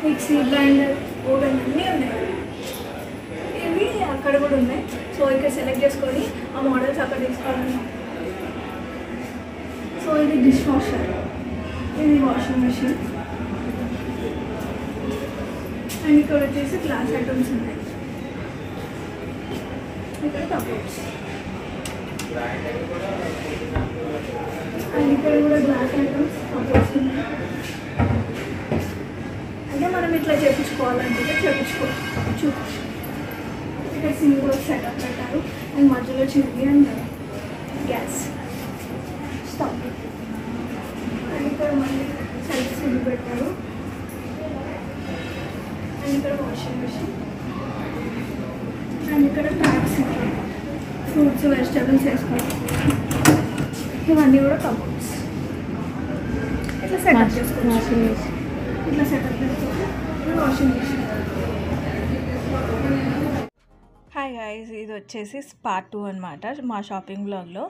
Mixie, blender, oven అన్నీ ఉన్నాయి. ఇవి అక్కడ కూడా ఉన్నాయి. సో ఇక్కడ సెలెక్ట్ చేసుకొని ఆ మోడల్స్ అక్కడ తీసుకోవాలన్నా. సో ఇది డిష్ వాషర్, ఇది వాషింగ్ మెషిన్, అండ్ ఇక్కడ వచ్చేసి గ్లాస్ ఐటమ్స్ ఉన్నాయి. ఇక్కడ కప్బోర్డ్స్, అండ్ ఇక్కడ కూడా గ్లాస్ ఐటమ్స్ కప్బోర్డ్స్ ఉన్నాయి. అంటే మనం ఇట్లా చేయించుకోవాలంటే చేయించుకోవచ్చు. ఇక్కడ సింగిల్ సెటప్ పెట్టారు, అండ్ మధ్యలో చిన్నది అండ్ గ్యాస్ స్టవ్, అండ్ ఇక్కడ మళ్ళీ సెల్ఫ్స్ పెట్టారు, అండ్ ఇక్కడ వాషింగ్ మెషిన్, అండ్ ఇక్కడ ట్రాక్స్, ఫ్రూట్స్ వెజిటేబుల్స్ వేసుకోవాలి. ఇవన్నీ కూడా కబోర్డ్స్. ఇట్లా సెటప్ చేసుకోవాలి, ఇట్లా సెటప్ చేసుకోవాలి. Washing machine. హాయ్ గైస్, ఇది వచ్చేసి పార్ట్ 2 అనమాట మా షాపింగ్ బ్లాగ్లో.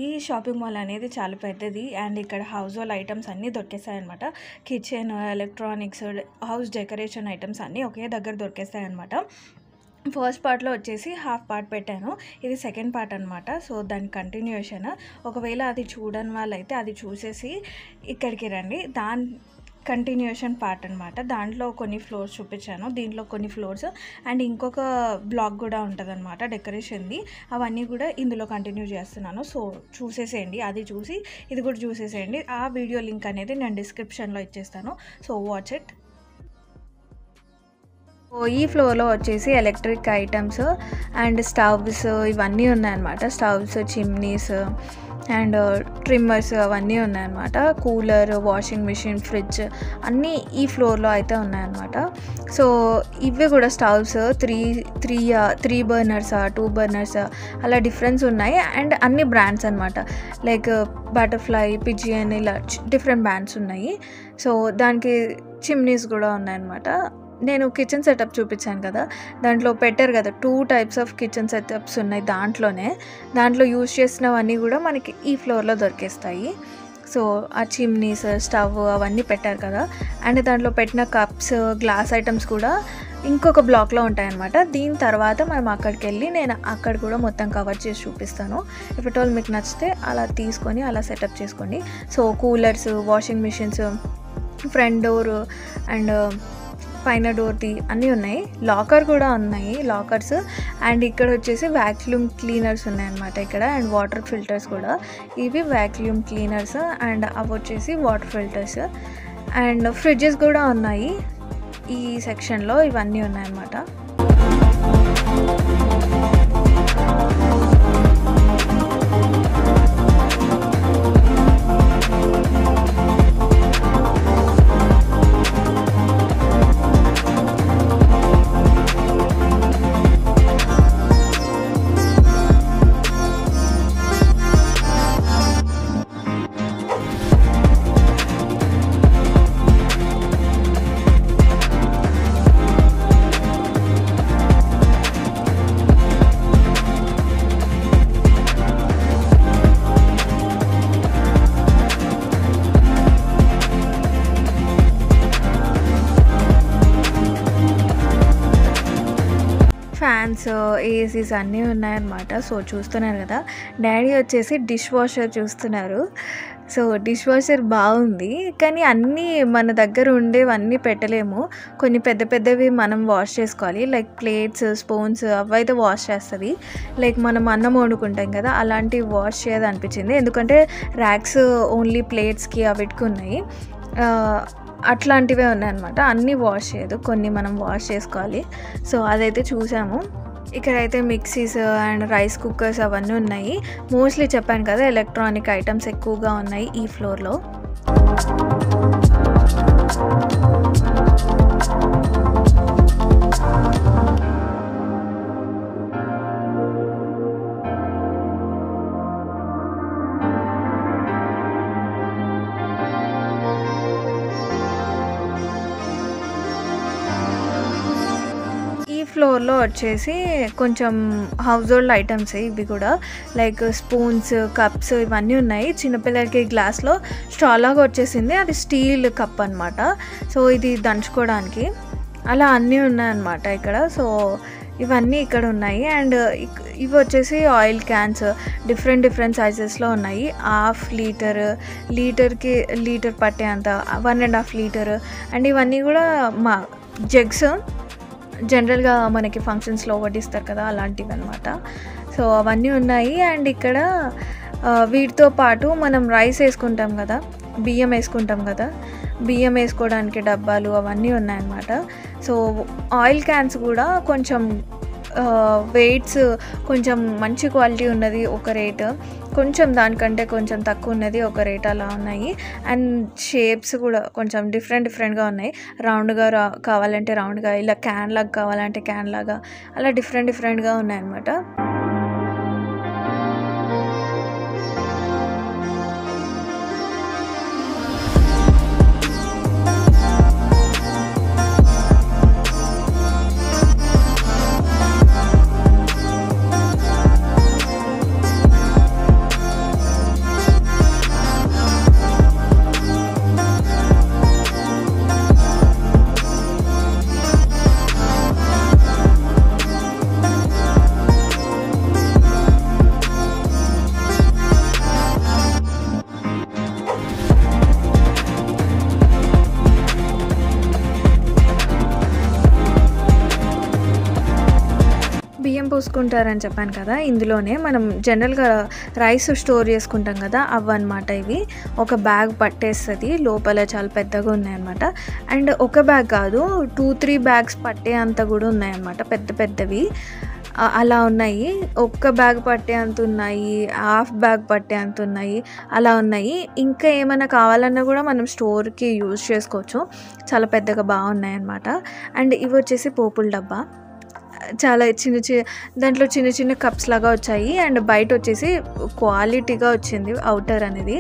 ఈ షాపింగ్ మాల్ అనేది చాలా పెద్దది, అండ్ ఇక్కడ హౌస్ హోల్డ్ ఐటమ్స్ అన్నీ దొరికేస్తాయి అనమాట. Kitchen, electronics, house decoration items అన్నీ ఒకే దగ్గర దొరికేస్తాయి అనమాట. ఫస్ట్ పార్ట్లో వచ్చేసి హాఫ్ పార్ట్ పెట్టాను, ఇది సెకండ్ పార్ట్ అనమాట. సో దాని కంటిన్యూషన్. ఒకవేళ అది చూడని వాళ్ళైతే అది చూసేసి ఇక్కడికి రండి. దాని కంటిన్యూషన్ పార్ట్ అనమాట. దాంట్లో కొన్ని ఫ్లోర్స్ చూపించాను, దీంట్లో కొన్ని ఫ్లోర్స్, అండ్ ఇంకొక బ్లాగ్ కూడా ఉంటుంది అనమాట డెకరేషన్ది. అవన్నీ కూడా ఇందులో కంటిన్యూ చేస్తున్నాను. సో చూసేసేయండి, అది చూసి ఇది కూడా చూసేసేయండి. ఆ వీడియో లింక్ అనేది నేను డిస్క్రిప్షన్లో ఇచ్చేస్తాను. So watch it. ఈ ఫ్లోర్లో వచ్చేసి ఎలక్ట్రిక్ ఐటమ్స్ అండ్ స్టవ్స్ ఇవన్నీ ఉన్నాయన్నమాట. స్టవ్స్, చిమ్నీస్ అండ్ ట్రిమ్మర్స్ అవన్నీ ఉన్నాయన్నమాట. కూలర్, వాషింగ్ మిషన్, ఫ్రిడ్జ్ అన్నీ ఈ ఫ్లోర్లో అయితే ఉన్నాయన్నమాట. సో ఇవి కూడా స్టవ్స్ త్రీ బర్నర్స్, 2 బర్నర్స్ అలా డిఫరెన్స్ ఉన్నాయి. అండ్ అన్ని బ్రాండ్స్ అనమాట, లైక్ బటర్ఫ్లై, పిజియన్, ఇలా డిఫరెంట్ బ్రాండ్స్ ఉన్నాయి. సో దానికి చిమ్నీస్ కూడా ఉన్నాయన్నమాట. నేను కిచెన్ సెటప్ చూపించాను కదా, దాంట్లో పెట్టారు కదా 2 టైప్స్ ఆఫ్ కిచెన్ సెటప్స్ ఉన్నాయి. దాంట్లో యూజ్ చేసినవన్నీ కూడా మనకి ఈ ఫ్లోర్లో దొరికేస్తాయి. సో ఆ చిమ్నీస్, స్టవ్ అవన్నీ పెట్టారు కదా, అండ్ దాంట్లో పెట్టిన కప్స్, గ్లాస్ ఐటమ్స్ కూడా ఇంకొక బ్లాక్లో ఉంటాయన్నమాట. దీని తర్వాత మనం అక్కడికి వెళ్ళి నేను అక్కడ కూడా మొత్తం కవర్ చేసి చూపిస్తాను. ఇఫ్ ఇట్ ఆల్ మీకు నచ్చితే అలా తీసుకొని అలా సెటప్ చేసుకోండి. So coolers, washing machines, front door and పైన డోర్ది అన్నీ ఉన్నాయి. లాకర్ కూడా ఉన్నాయి, లాకర్స్. అండ్ ఇక్కడ వచ్చేసి వ్యాక్యూమ్ క్లీనర్స్ ఉన్నాయన్నమాట ఇక్కడ, అండ్ వాటర్ ఫిల్టర్స్ కూడా. ఇవి వ్యాక్యూమ్ క్లీనర్స్ అండ్ అవి వచ్చేసి వాటర్ ఫిల్టర్స్. అండ్ ఫ్రిడ్జెస్ కూడా ఉన్నాయి ఈ సెక్షన్లో, ఇవన్నీ ఉన్నాయన్నమాట. ఫ్యాన్స్, ఏసీస్ అన్నీ ఉన్నాయన్నమాట. సో చూస్తున్నారు కదా, డాడీ వచ్చేసి డిష్ వాషర్ చూస్తున్నారు. సో డిష్ వాషర్ బాగుంది, కానీ అన్నీ మన దగ్గర ఉండేవన్నీ పెట్టలేము. కొన్ని పెద్ద పెద్దవి మనం వాష్ చేసుకోవాలి, లైక్ ప్లేట్స్, స్పూన్స్ అవైతే వాష్ చేస్తుంది. లైక్ మనం అన్నం వండుకుంటాం కదా, అలాంటివి వాష్ చేయదు అనిపించింది. ఎందుకంటే ర్యాక్స్ ఓన్లీ ప్లేట్స్కి అవిటికి ఉన్నాయి, అట్లాంటివే ఉన్నాయన్నమాట. అన్నీ వాష్ చేయదు, కొన్ని మనం వాష్ చేసుకోవాలి. సో అదైతే చూసాము. ఇక్కడైతే మిక్సీస్ అండ్ రైస్ కుక్కర్స్ అవన్నీ ఉన్నాయి. మోస్ట్లీ చెప్పాను కదా, ఎలక్ట్రానిక్ ఐటమ్స్ ఎక్కువగా ఉన్నాయి ఈ ఫ్లోర్లో. ఫ్లోర్లో వచ్చేసి కొంచెం హౌస్ హోల్డ్ ఐటమ్స్ ఇవి కూడా, లైక్ స్పూన్స్, కప్స్ ఇవన్నీ ఉన్నాయి. చిన్నపిల్లలకి గ్లాస్లో స్ట్రాలాగా వచ్చేసింది, అది స్టీల్ కప్ అనమాట. సో ఇది దంచుకోవడానికి అలా అన్నీ ఉన్నాయన్నమాట ఇక్కడ. సో ఇవన్నీ ఇక్కడ ఉన్నాయి. అండ్ ఇవి వచ్చేసి ఆయిల్ క్యాన్స్ డిఫరెంట్ సైజెస్లో ఉన్నాయి. 1/2 లీటర్కి లీటర్ పట్టే అంత, 1.5 లీటర్. అండ్ ఇవన్నీ కూడా మా జగ్స్, జనరల్గా మనకి ఫంక్షన్స్లో వడ్డిస్తారు కదా, అలాంటివి అనమాట. సో అవన్నీ ఉన్నాయి. అండ్ ఇక్కడ వీటితో పాటు మనం రైస్ వేసుకుంటాం కదా, బియ్యం వేసుకుంటాం కదా, బియ్యం వేసుకోవడానికి డబ్బాలు అవన్నీ ఉన్నాయన్నమాట. సో ఆయిల్ క్యాన్స్ కూడా కొంచెం వెయిట్స్ కొంచెం మంచి క్వాలిటీ ఉన్నది ఒక రేట్, కొంచెం దానికంటే కొంచెం తక్కువ ఉన్నది ఒక రేట్, అలా ఉన్నాయి. అండ్ షేప్స్ కూడా కొంచెం డిఫరెంట్గా ఉన్నాయి. రౌండ్గా కావాలంటే రౌండ్గా, ఇలా క్యాన్ లాగా కావాలంటే క్యాన్ లాగా, అలా డిఫరెంట్గా ఉన్నాయన్నమాట. బియ్యం పోసుకుంటారని చెప్పాను కదా, ఇందులోనే మనం జనరల్గా రైస్ స్టోర్ చేసుకుంటాం కదా, అవన్నమాట ఇవి. ఒక బ్యాగ్ పట్టేస్తుంది, లోపల చాలా పెద్దగా ఉన్నాయన్నమాట. అండ్ ఒక బ్యాగ్ కాదు, 2-3 బ్యాగ్స్ పట్టే అంత కూడా ఉన్నాయన్నమాట, పెద్దవి అలా ఉన్నాయి. ఒక్క బ్యాగ్ పట్టే అంత ఉన్నాయి, 1/2 బ్యాగ్ పట్టే అంత ఉన్నాయి, అలా ఉన్నాయి. ఇంకా ఏమైనా కావాలన్నా కూడా మనం స్టోర్కి యూజ్ చేసుకోవచ్చు, చాలా పెద్దగా బాగున్నాయి అన్నమాట. అండ్ ఇవి వచ్చేసి పోపుల డబ్బా, చాలా దాంట్లో చిన్న కప్స్ లాగా వచ్చాయి. అండ్ బయట వచ్చేసి క్వాలిటీగా వచ్చింది అవుటర్ అనేది,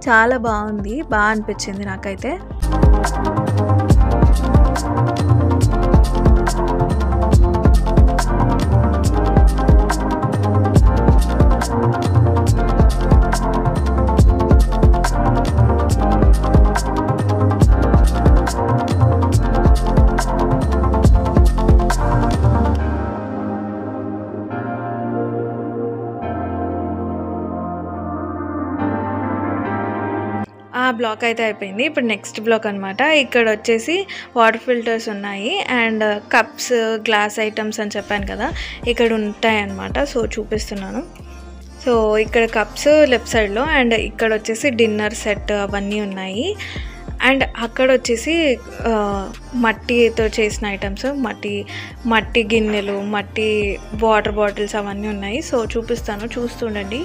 చాలా బాగుంది, బాగా అనిపించింది నాకైతే. ఆ బ్లాక్ అయితే అయిపోయింది. ఇప్పుడు నెక్స్ట్ బ్లాక్ అనమాట. ఇక్కడ వచ్చేసి వాటర్ ఫిల్టర్స్ ఉన్నాయి అండ్ కప్స్, గ్లాస్ ఐటమ్స్ అని చెప్పాను కదా, ఇక్కడ ఉంటాయి అన్నమాట. సో చూపిస్తున్నాను. సో ఇక్కడ కప్స్ లెఫ్ట్ సైడ్లో, అండ్ ఇక్కడ వచ్చేసి డిన్నర్ సెట్ అవన్నీ ఉన్నాయి. అండ్ అక్కడ వచ్చేసి మట్టితో చేసిన ఐటమ్స్, మట్టి గిన్నెలు, మట్టి వాటర్ బాటిల్స్ అవన్నీ ఉన్నాయి. సో చూపిస్తాను, చూస్తుండండి.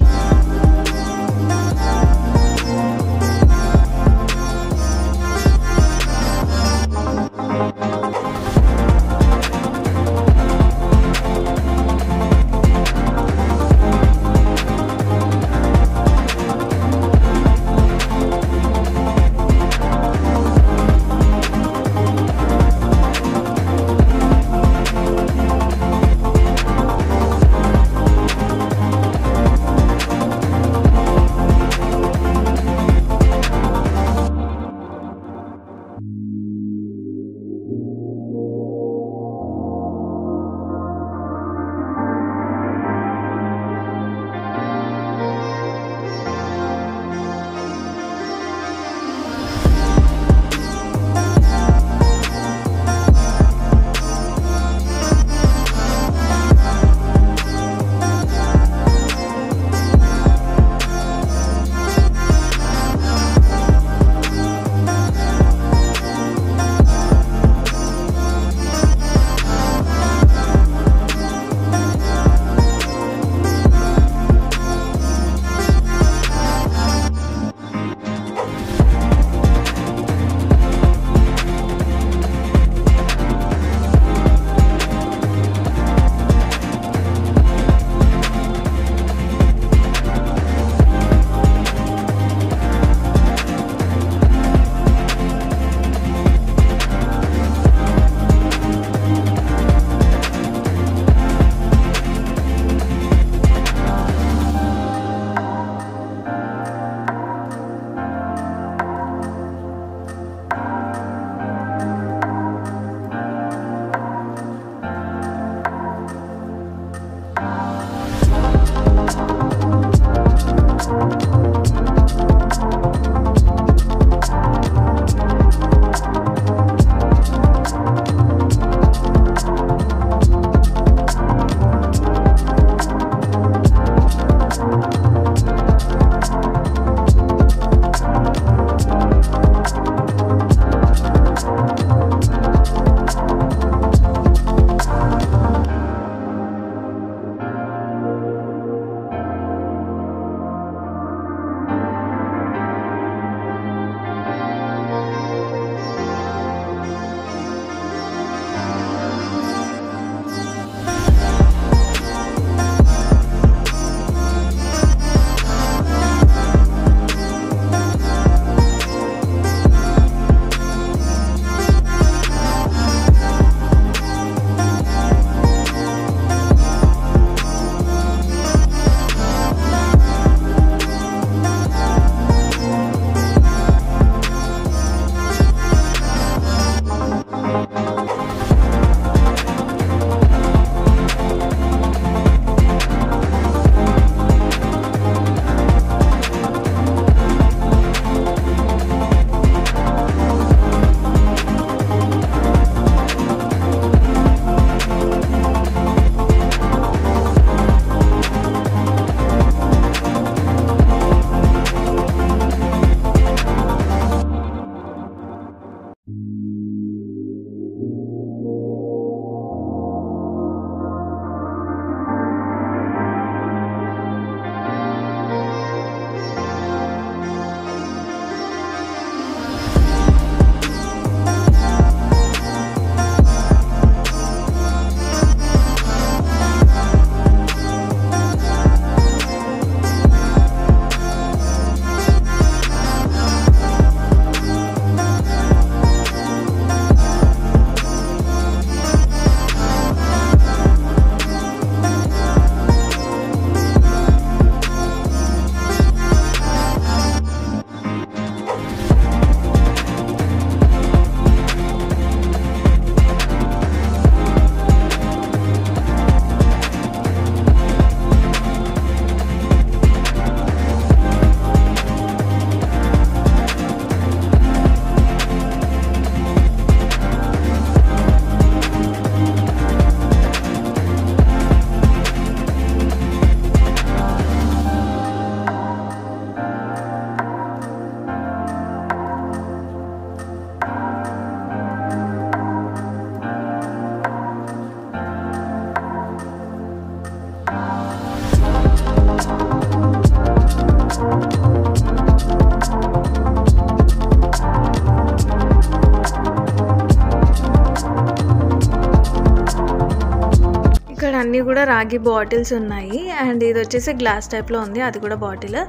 అన్నీ కూడా రాగి బాటిల్స్ ఉన్నాయి. అండ్ ఇది వచ్చేసి గ్లాస్ టైప్లో ఉంది, అది కూడా బాటిల్.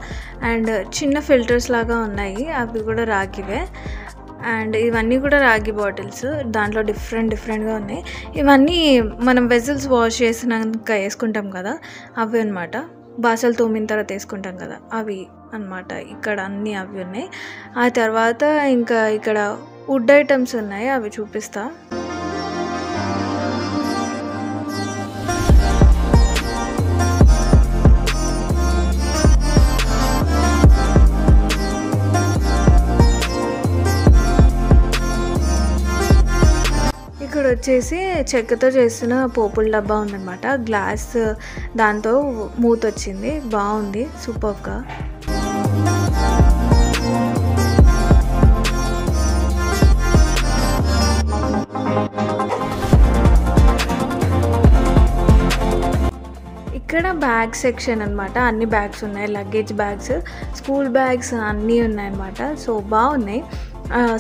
అండ్ చిన్న ఫిల్టర్స్ లాగా ఉన్నాయి, అవి కూడా రాగివే. అండ్ ఇవన్నీ కూడా రాగి బాటిల్స్, దాంట్లో డిఫరెంట్గా ఉన్నాయి. ఇవన్నీ మనం వెజల్స్ వాష్ చేసినాక వేసుకుంటాం కదా, అవి అనమాట. బాసలు తోమిన తర్వాత వేసుకుంటాం కదా, అవి అనమాట. ఇక్కడ అన్నీ అవి ఉన్నాయి. ఆ తర్వాత ఇంకా ఇక్కడ వుడ్ ఐటమ్స్ ఉన్నాయి, అవి చూపిస్తా. ఇక్కడ వచ్చేసి చెక్కతో చేసిన పోపుల డబ్బా ఉందన్నమాట. గ్లాస్ దాంతో మూత వచ్చింది, బాగుంది, సూపర్గా. ఇక్కడ బ్యాగ్ సెక్షన్ అనమాట, అన్ని బ్యాగ్స్ ఉన్నాయి, లగేజ్ బ్యాగ్స్, స్కూల్ బ్యాగ్స్ అన్నీ ఉన్నాయన్నమాట. సో బాగున్నాయి,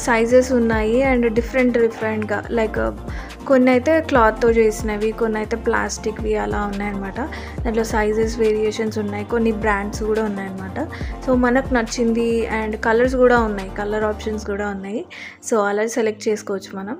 సైజెస్ ఉన్నాయి. అండ్ డిఫరెంట్గా లైక్ కొన్ని అయితే క్లాత్తో చేసినవి, కొన్ని అయితే ప్లాస్టిక్వి అలా ఉన్నాయన్నమాట. దాంట్లో సైజెస్ వేరియేషన్స్ ఉన్నాయి, కొన్ని బ్రాండ్స్ కూడా ఉన్నాయన్నమాట. సో మనకు నచ్చింది. అండ్ కలర్స్ కూడా ఉన్నాయి, కలర్ ఆప్షన్స్ కూడా ఉన్నాయి. సో అలా సెలెక్ట్ చేసుకోవచ్చు మనం.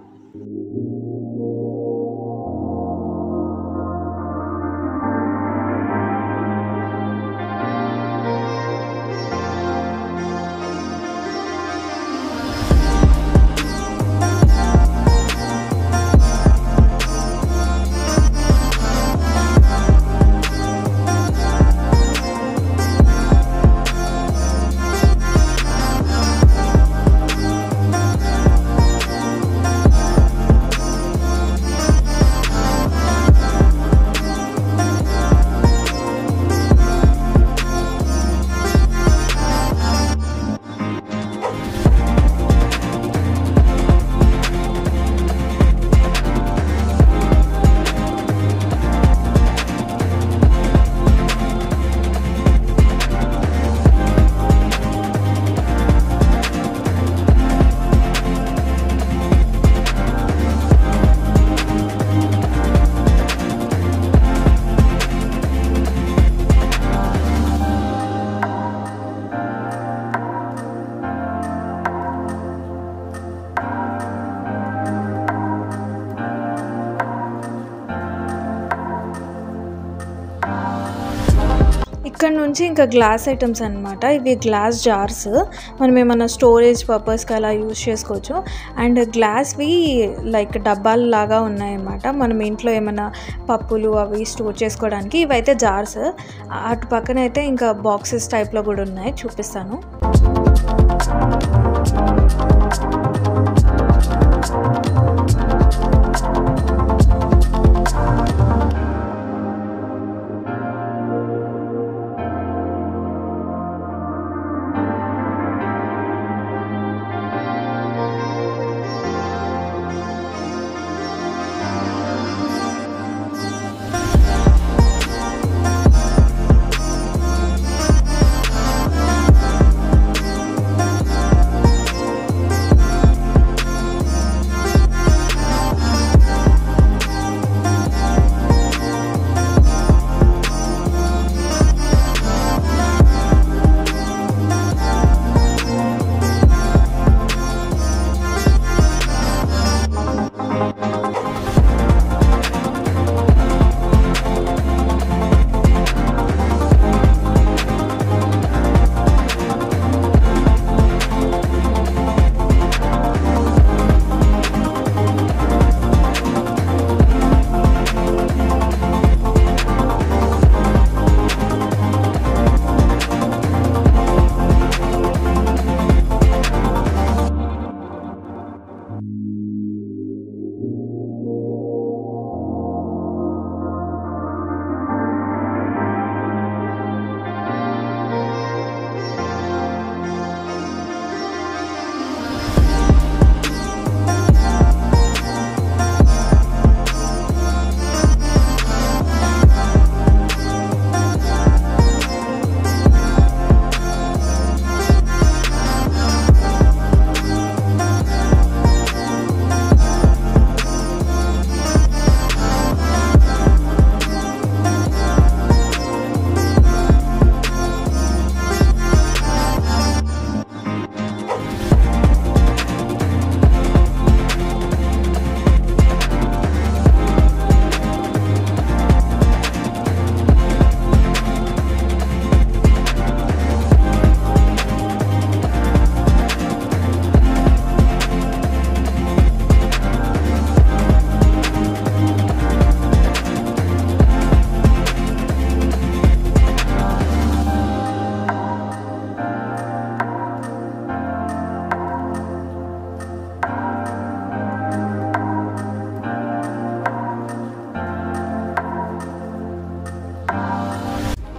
ఇక్కడ నుంచి ఇంకా గ్లాస్ ఐటమ్స్ అనమాట. ఇవి గ్లాస్ జార్స్, మనం ఏమైనా స్టోరేజ్ పర్పస్కి అలా యూజ్ చేసుకోవచ్చు. అండ్ గ్లాస్వి లైక్ డబ్బాలు లాగా ఉన్నాయన్నమాట, మనం ఇంట్లో ఏమైనా పప్పులు అవి స్టోర్ చేసుకోవడానికి. ఇవైతే జార్స్. అటు పక్కన అయితే ఇంకా బాక్సెస్ టైప్లో కూడా ఉన్నాయి, చూపిస్తాను.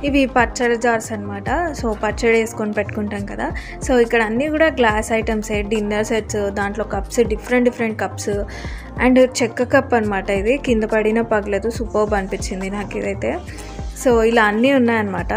ఇవి పచ్చడి జార్స్ అనమాట. సో పచ్చడి వేసుకొని పెట్టుకుంటాం కదా. సో ఇక్కడ అన్నీ కూడా గ్లాస్ ఐటమ్సే, డిన్నర్ సెట్స్, దాంట్లో కప్స్, డిఫరెంట్ కప్స్ అండ్ చెక్క కప్ అనమాట. ఇది కింద పడిన పగలదు, సూపర్బ్ అనిపించింది నాకు ఇదైతే. సో ఇలా అన్నీ ఉన్నాయన్నమాట.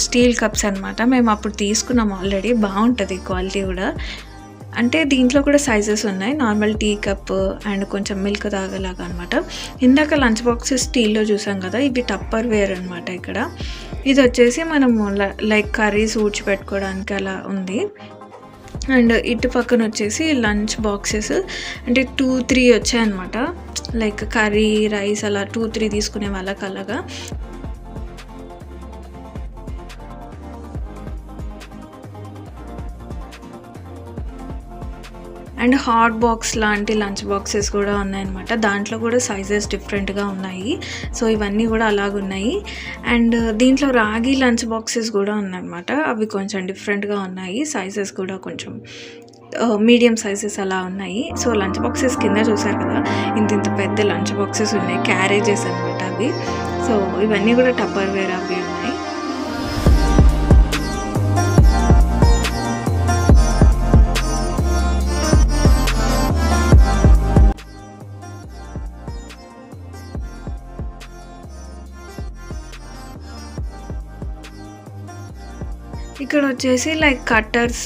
స్టీల్ కప్స్ అనమాట. మేము అప్పుడు తీసుకున్నాం ఆల్రెడీ, బాగుంటుంది క్వాలిటీ కూడా. అంటే దీంట్లో కూడా సైజెస్ ఉన్నాయి, నార్మల్ టీ కప్ అండ్ కొంచెం మిల్క్ తాగేలాగా అనమాట. ఇందాక లంచ్ బాక్స్ స్టీల్లో చూసాం కదా, ఇవి టప్పర్ వేర్ అనమాట. ఇక్కడ ఇది వచ్చేసి మనము లైక్ కర్రీస్ ఊడ్చి పెట్టుకోవడానికి అలా ఉంది. అండ్ ఇటు పక్కన వచ్చేసి లంచ్ బాక్సెస్ అంటే 2-3 వచ్చాయన్నమాట. లైక్ కర్రీ రైస్ అలా 2-3 తీసుకునే వాళ్ళకి అలాగా. అండ్ హాట్ బాక్స్ లాంటి లంచ్ బాక్సెస్ కూడా ఉన్నాయన్నమాట. దాంట్లో కూడా సైజెస్ డిఫరెంట్గా ఉన్నాయి. సో ఇవన్నీ కూడా అలాగున్నాయి. అండ్ దీంట్లో రాగి లంచ్ బాక్సెస్ కూడా ఉన్నాయన్నమాట. అవి కొంచెం డిఫరెంట్గా ఉన్నాయి, సైజెస్ కూడా కొంచెం మీడియం సైజెస్ అలా ఉన్నాయి. సో లంచ్ బాక్సెస్ కింద చూసారు కదా, ఇంత పెద్ద లంచ్ బాక్సెస్ ఉన్నాయి, క్యారేజెస్ అనమాట అవి. సో ఇవన్నీ కూడా టప్పర్ వేర్ అవి ఉన్నాయి. ఇక్కడ వచ్చేసి లైక్ కట్టర్స్,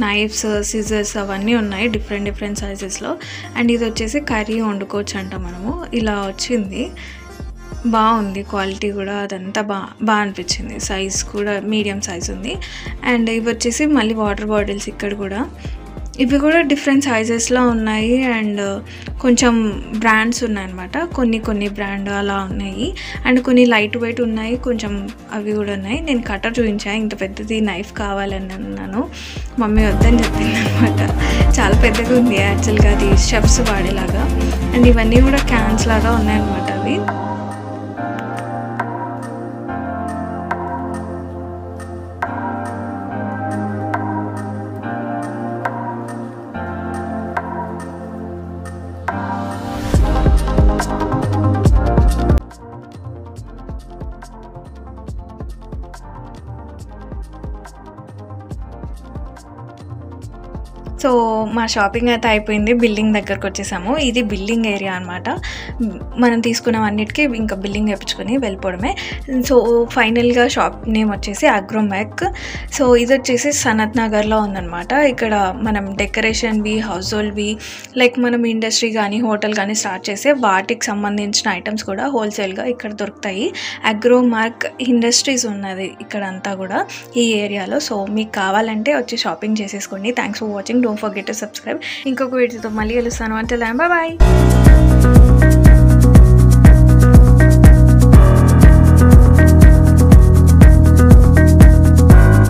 నైఫ్స్, సిజర్స్ అవన్నీ ఉన్నాయి డిఫరెంట్ సైజెస్లో. అండ్ ఇది వచ్చేసి కర్రీ వండుకోవచ్చు అంట మనము. ఇలా వచ్చింది, బాగుంది క్వాలిటీ కూడా, అదంతా బాగా అనిపించింది. సైజ్ కూడా మీడియం సైజ్ ఉంది. అండ్ ఇవి వచ్చేసి మళ్ళీ వాటర్ బాటిల్స్. ఇక్కడ కూడా ఇవి కూడా డిఫరెంట్ సైజెస్లో ఉన్నాయి. అండ్ కొంచెం బ్రాండ్స్ ఉన్నాయన్నమాట, కొన్ని బ్రాండ్ అలా ఉన్నాయి. అండ్ కొన్ని లైట్ వెయిట్ ఉన్నాయి, కొంచెం అవి కూడా ఉన్నాయి. నేను కట్టర్ చూపించాను, ఇంత పెద్దది నైఫ్ కావాలని అన్నాను, మమ్మీ వద్దని చెప్పింది అనమాట. చాలా పెద్దగా ఉంది యాక్చువల్గా, అది షెఫ్స్ వాడేలాగా. అండ్ ఇవన్నీ కూడా క్యాన్స్ లాగా ఉన్నాయన్నమాట అవి. సో మా షాపింగ్ అయితే అయిపోయింది, బిల్డింగ్ దగ్గరకు వచ్చేసాము. ఇది బిల్డింగ్ ఏరియా అనమాట. మనం తీసుకున్నవన్నిటికీ ఇంకా బిల్డింగ్ వేయించుకొని వెళ్ళిపోవడమే. సో ఫైనల్గా షాప్ నేమ్ వచ్చేసి అగ్రోమెక్. సో ఇది వచ్చేసి సనత్ నగర్లో ఉందన్నమాట. ఇక్కడ మనం డెకరేషన్వి, హౌస్ హోల్డ్వి, లైక్ మనం ఇండస్ట్రీ కానీ హోటల్ కానీ స్టార్ట్ చేసే వాటికి సంబంధించిన ఐటమ్స్ కూడా హోల్సేల్గా ఇక్కడ దొరుకుతాయి. అగ్రోమెక్ ఇండస్ట్రీస్ ఉన్నది ఇక్కడ అంతా కూడా ఈ ఏరియాలో. సో మీకు కావాలంటే వచ్చి షాపింగ్ చేసేసుకోండి. Thanks for watching. Don't forget to subscribe. ఇంకొక వీడియోతో మళ్ళీ కలుస్తాను. అంటే బాయ్.